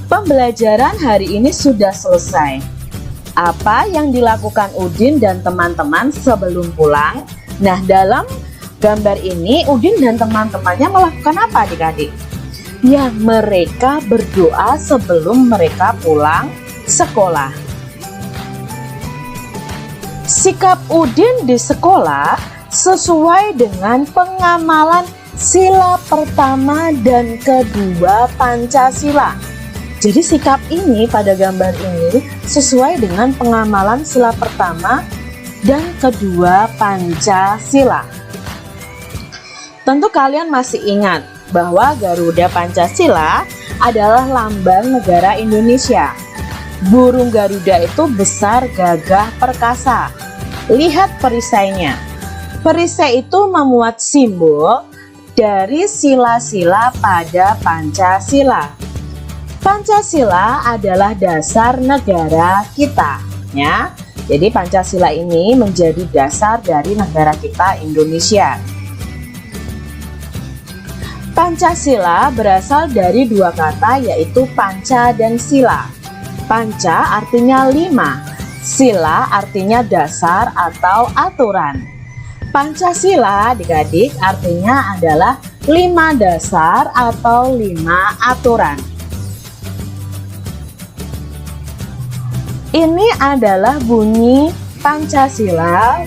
Pembelajaran hari ini sudah selesai. Apa yang dilakukan Udin dan teman-teman sebelum pulang? Nah, dalam gambar ini Udin dan teman-temannya melakukan apa adik-adik? Ya, mereka berdoa sebelum mereka pulang sekolah. Sikap Udin di sekolah sesuai dengan pengamalan sila pertama dan kedua Pancasila. Jadi sikap ini pada gambar ini sesuai dengan pengamalan sila pertama dan kedua Pancasila. Tentu kalian masih ingat bahwa Garuda Pancasila adalah lambang negara Indonesia. Burung Garuda itu besar, gagah, perkasa. Lihat perisainya. Perisai itu memuat simbol dari sila-sila pada Pancasila. Pancasila adalah dasar negara kita, ya. Jadi Pancasila ini menjadi dasar dari negara kita Indonesia. Pancasila berasal dari dua kata, yaitu panca dan sila. Panca artinya 5, sila artinya dasar atau aturan. Pancasila adik-adik artinya adalah 5 dasar atau 5 aturan. Ini adalah bunyi Pancasila.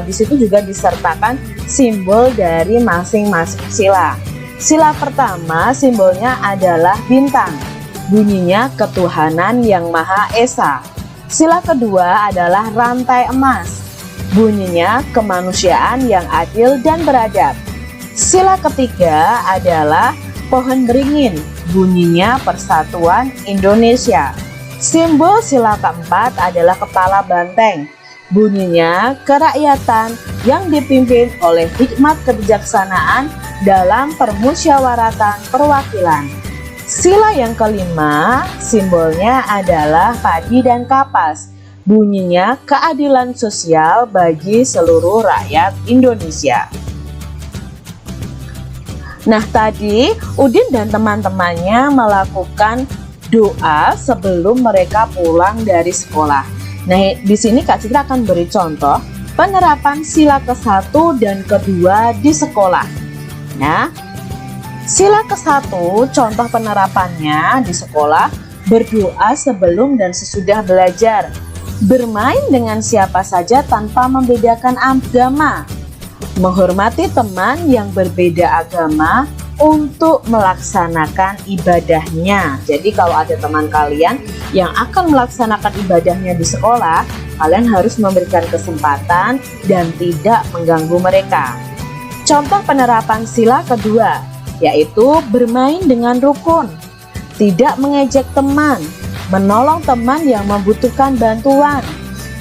Di situ juga disertakan simbol dari masing-masing sila. Sila pertama simbolnya adalah bintang. Bunyinya ketuhanan yang Maha Esa. Sila kedua adalah rantai emas. Bunyinya kemanusiaan yang adil dan beradab. Sila ketiga adalah pohon beringin. Bunyinya persatuan Indonesia. Simbol sila keempat adalah kepala banteng. Bunyinya kerakyatan yang dipimpin oleh hikmat kebijaksanaan dalam permusyawaratan perwakilan. Sila yang kelima simbolnya adalah padi dan kapas. Bunyinya keadilan sosial bagi seluruh rakyat Indonesia. Nah, tadi Udin dan teman-temannya melakukan doa sebelum mereka pulang dari sekolah. Nah, di sini Kak Citra akan beri contoh penerapan sila ke-1 dan ke-2 di sekolah. Nah, sila ke-1 contoh penerapannya di sekolah: berdoa sebelum dan sesudah belajar, bermain dengan siapa saja tanpa membedakan agama, menghormati teman yang berbeda agama untuk melaksanakan ibadahnya. Jadi kalau ada teman kalian yang akan melaksanakan ibadahnya di sekolah, kalian harus memberikan kesempatan dan tidak mengganggu mereka. Contoh penerapan sila kedua yaitu bermain dengan rukun, tidak mengejek teman, menolong teman yang membutuhkan bantuan,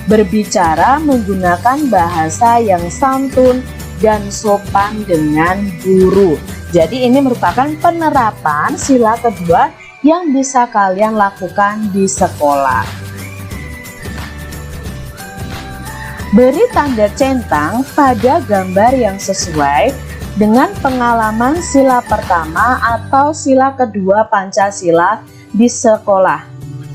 berbicara menggunakan bahasa yang santun dan sopan dengan guru. Jadi ini merupakan penerapan sila kedua yang bisa kalian lakukan di sekolah. Beri tanda centang pada gambar yang sesuai dengan pengalaman sila pertama atau sila kedua Pancasila di sekolah.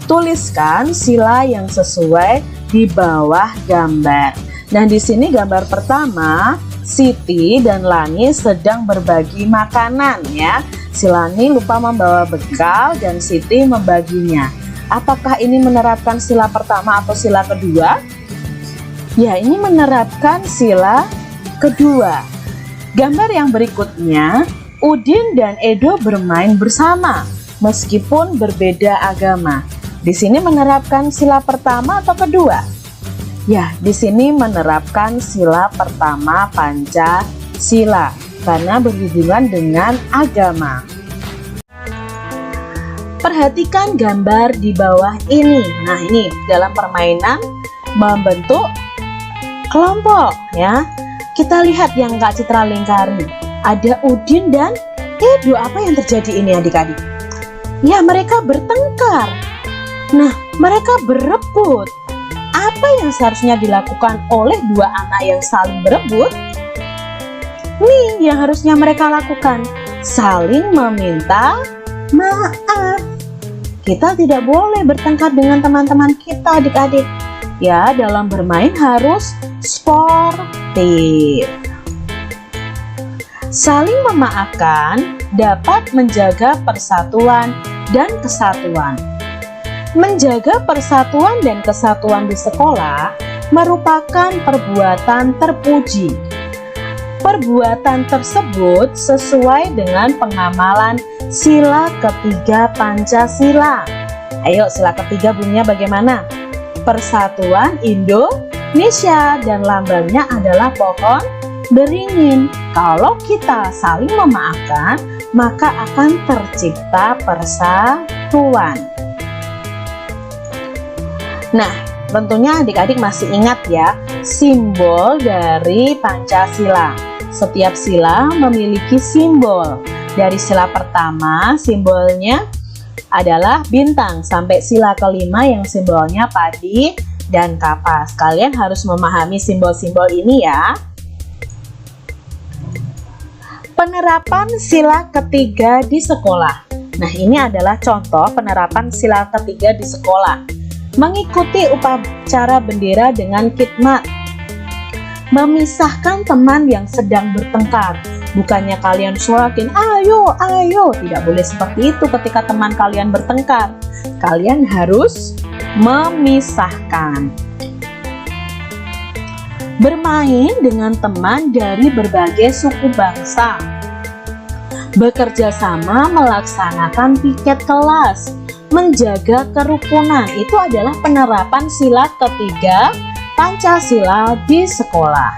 Tuliskan sila yang sesuai di bawah gambar. Nah, di sini gambar pertama, Siti dan Lani sedang berbagi makanan, ya. Si Lani lupa membawa bekal dan Siti membaginya. Apakah ini menerapkan sila pertama atau sila kedua? Ya, ini menerapkan sila kedua. Gambar yang berikutnya, Udin dan Edo bermain bersama meskipun berbeda agama. Di sini menerapkan sila pertama atau kedua? Ya, di sini menerapkan sila pertama Pancasila karena berhubungan dengan agama. Perhatikan gambar di bawah ini. Nah, ini dalam permainan membentuk kelompok, ya. Kita lihat yang Kak Citra lingkari. Ada Udin dan Edo. Apa yang terjadi ini adik-adik? Ya, mereka bertengkar. Nah, mereka berebut. Apa yang seharusnya dilakukan oleh dua anak yang saling berebut? Nih yang harusnya mereka lakukan, saling meminta maaf. kita tidak boleh bertengkar dengan teman-teman kita, adik-adik. Ya, dalam bermain harus sportif. Saling memaafkan dapat menjaga persatuan dan kesatuan. Menjaga persatuan dan kesatuan di sekolah merupakan perbuatan terpuji. Perbuatan tersebut sesuai dengan pengamalan sila ketiga Pancasila. Ayo, sila ketiga bunyinya bagaimana? Persatuan Indonesia dan lambangnya adalah pohon beringin. Kalau kita saling memaafkan, maka akan tercipta persatuan. Nah, tentunya adik-adik masih ingat ya simbol dari Pancasila. Setiap sila memiliki simbol. Dari sila pertama simbolnya adalah bintang sampai sila kelima yang simbolnya padi dan kapas. Kalian harus memahami simbol-simbol ini ya. Penerapan sila ketiga di sekolah. Nah, ini adalah contoh penerapan sila ketiga di sekolah. Mengikuti upacara bendera dengan khidmat. Memisahkan teman yang sedang bertengkar. Bukannya kalian sorakin, ayo, ayo. Tidak boleh seperti itu ketika teman kalian bertengkar. Kalian harus memisahkan. Bermain dengan teman dari berbagai suku bangsa. Bekerja sama melaksanakan piket kelas. Menjaga kerukunan, itu adalah penerapan sila ketiga Pancasila di sekolah.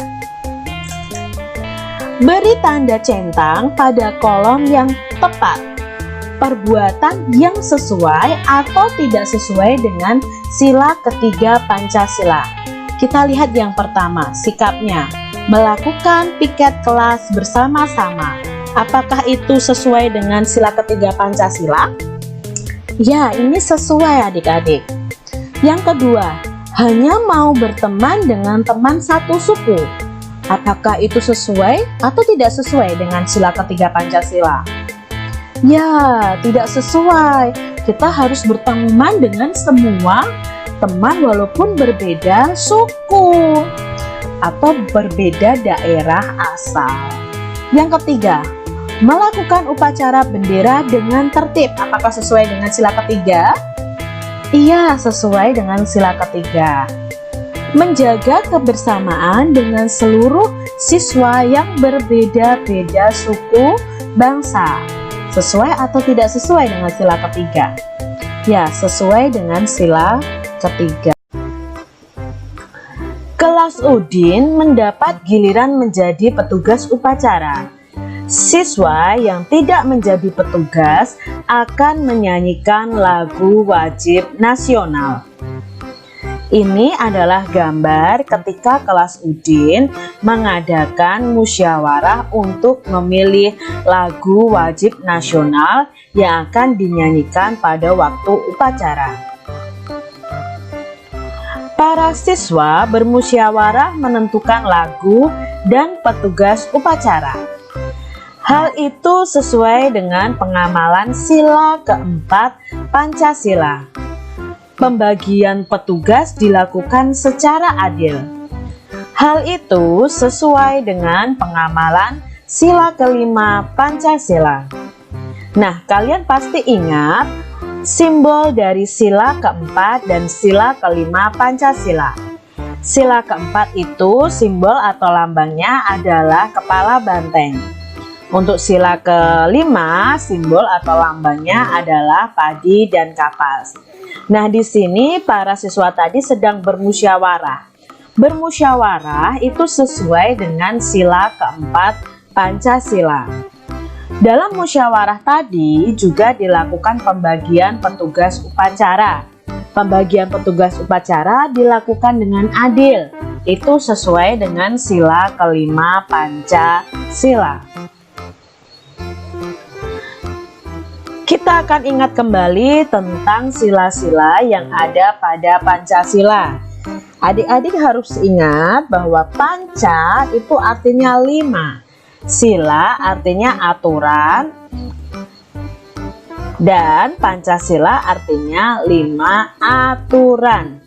Beri tanda centang pada kolom yang tepat. Perbuatan yang sesuai atau tidak sesuai dengan sila ketiga Pancasila. Kita lihat yang pertama, sikapnya. Melakukan piket kelas bersama-sama. Apakah itu sesuai dengan sila ketiga Pancasila? Ya, ini sesuai adik-adik. Yang kedua, hanya mau berteman dengan teman satu suku. Apakah itu sesuai atau tidak sesuai dengan sila ketiga Pancasila? Ya, tidak sesuai. Kita harus berteman dengan semua teman walaupun berbeda suku atau berbeda daerah asal. Yang ketiga, melakukan upacara bendera dengan tertib. Apakah sesuai dengan sila ketiga? Iya, sesuai dengan sila ketiga. Menjaga kebersamaan dengan seluruh siswa yang berbeda-beda suku bangsa. Sesuai atau tidak sesuai dengan sila ketiga? Ya, sesuai dengan sila ketiga. Kelas Udin mendapat giliran menjadi petugas upacara. Siswa yang tidak menjadi petugas akan menyanyikan lagu wajib nasional. Ini adalah gambar ketika kelas Udin mengadakan musyawarah untuk memilih lagu wajib nasional yang akan dinyanyikan pada waktu upacara. Para siswa bermusyawarah menentukan lagu dan petugas upacara. Hal itu sesuai dengan pengamalan sila keempat Pancasila. Pembagian petugas dilakukan secara adil. Hal itu sesuai dengan pengamalan sila kelima Pancasila. Nah, kalian pasti ingat simbol dari sila keempat dan sila kelima Pancasila. Sila keempat itu simbol atau lambangnya adalah kepala banteng. Untuk sila kelima, simbol atau lambangnya adalah padi dan kapas. Nah, di sini para siswa tadi sedang bermusyawarah. Bermusyawarah itu sesuai dengan sila keempat Pancasila. Dalam musyawarah tadi juga dilakukan pembagian petugas upacara. Pembagian petugas upacara dilakukan dengan adil. Itu sesuai dengan sila kelima Pancasila. Kita akan ingat kembali tentang sila-sila yang ada pada Pancasila. Adik-adik harus ingat bahwa panca itu artinya 5. Sila artinya aturan. Dan Pancasila artinya 5 aturan.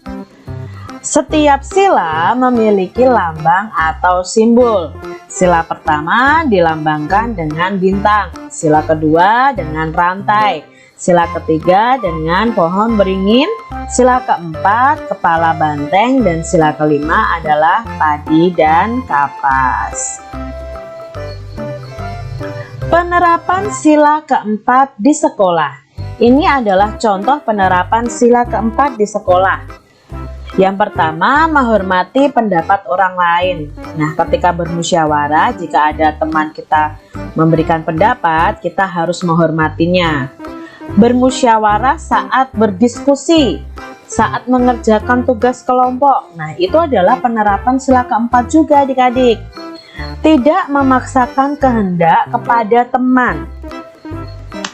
Setiap sila memiliki lambang atau simbol. Sila pertama dilambangkan dengan bintang, sila kedua dengan rantai, sila ketiga dengan pohon beringin, sila keempat kepala banteng, dan sila kelima adalah padi dan kapas. Penerapan sila keempat di sekolah. Ini adalah contoh penerapan sila keempat di sekolah. Yang pertama, menghormati pendapat orang lain. Nah, ketika bermusyawarah, jika ada teman kita memberikan pendapat, kita harus menghormatinya. Bermusyawarah saat berdiskusi, saat mengerjakan tugas kelompok. Nah, itu adalah penerapan sila keempat juga adik-adik. Tidak memaksakan kehendak kepada teman.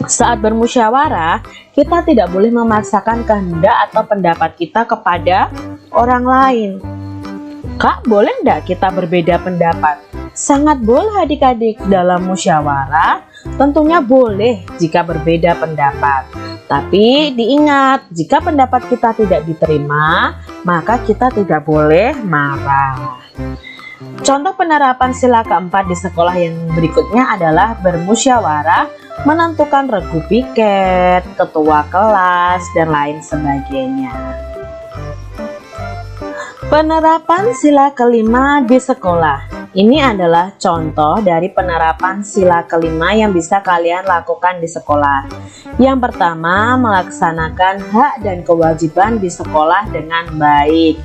Saat bermusyawarah, kita tidak boleh memaksakan kehendak atau pendapat kita kepada orang lain. Kak, boleh enggak kita berbeda pendapat? Sangat boleh adik-adik. Dalam musyawarah tentunya boleh jika berbeda pendapat. Tapi diingat, jika pendapat kita tidak diterima, maka kita tidak boleh marah. Contoh penerapan sila keempat di sekolah yang berikutnya adalah bermusyawarah, menentukan regu piket, ketua kelas, dan lain sebagainya. Penerapan sila kelima di sekolah. Ini adalah contoh dari penerapan sila kelima yang bisa kalian lakukan di sekolah. Yang pertama, melaksanakan hak dan kewajiban di sekolah dengan baik.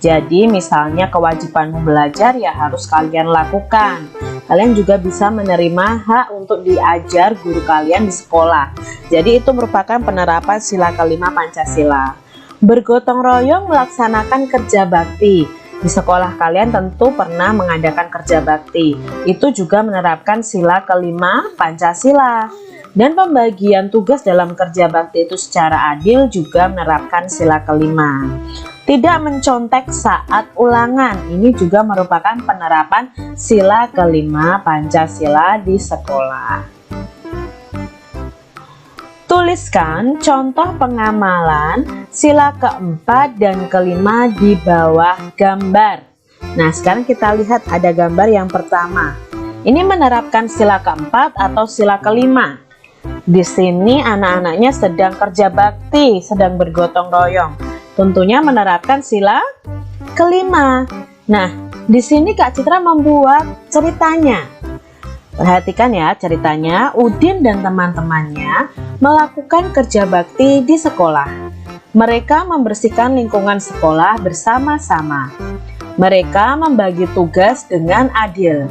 Jadi misalnya kewajibanmu belajar ya harus kalian lakukan. Kalian juga bisa menerima hak untuk diajar guru kalian di sekolah. Jadi itu merupakan penerapan sila kelima Pancasila. Bergotong royong melaksanakan kerja bakti. Di sekolah kalian tentu pernah mengadakan kerja bakti. Itu juga menerapkan sila kelima Pancasila. Dan pembagian tugas dalam kerja bakti itu secara adil juga menerapkan sila kelima. Tidak mencontek saat ulangan, ini juga merupakan penerapan sila kelima Pancasila di sekolah. Tuliskan contoh pengamalan sila keempat dan kelima di bawah gambar. Nah, sekarang kita lihat ada gambar yang pertama. Ini menerapkan sila keempat atau sila kelima. Di sini anak-anaknya sedang kerja bakti, sedang bergotong royong. Tentunya menerapkan sila kelima. Nah, di sini Kak Citra membuat ceritanya. Perhatikan ya ceritanya. Udin dan teman-temannya melakukan kerja bakti di sekolah. Mereka membersihkan lingkungan sekolah bersama-sama. Mereka membagi tugas dengan adil.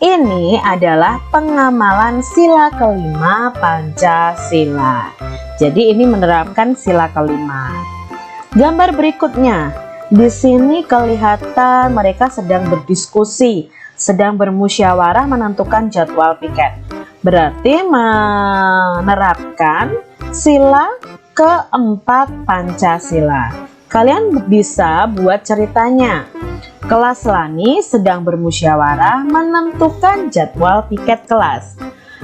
Ini adalah pengamalan sila kelima Pancasila. Jadi ini menerapkan sila kelima. Gambar berikutnya, di sini kelihatan mereka sedang berdiskusi, sedang bermusyawarah menentukan jadwal piket. Berarti menerapkan sila keempat Pancasila. Kalian bisa buat ceritanya. Kelas Lani sedang bermusyawarah menentukan jadwal piket kelas.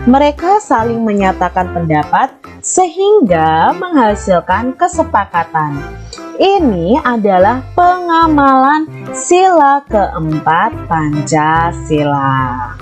Mereka saling menyatakan pendapat sehingga menghasilkan kesepakatan. Ini adalah pengamalan sila keempat Pancasila.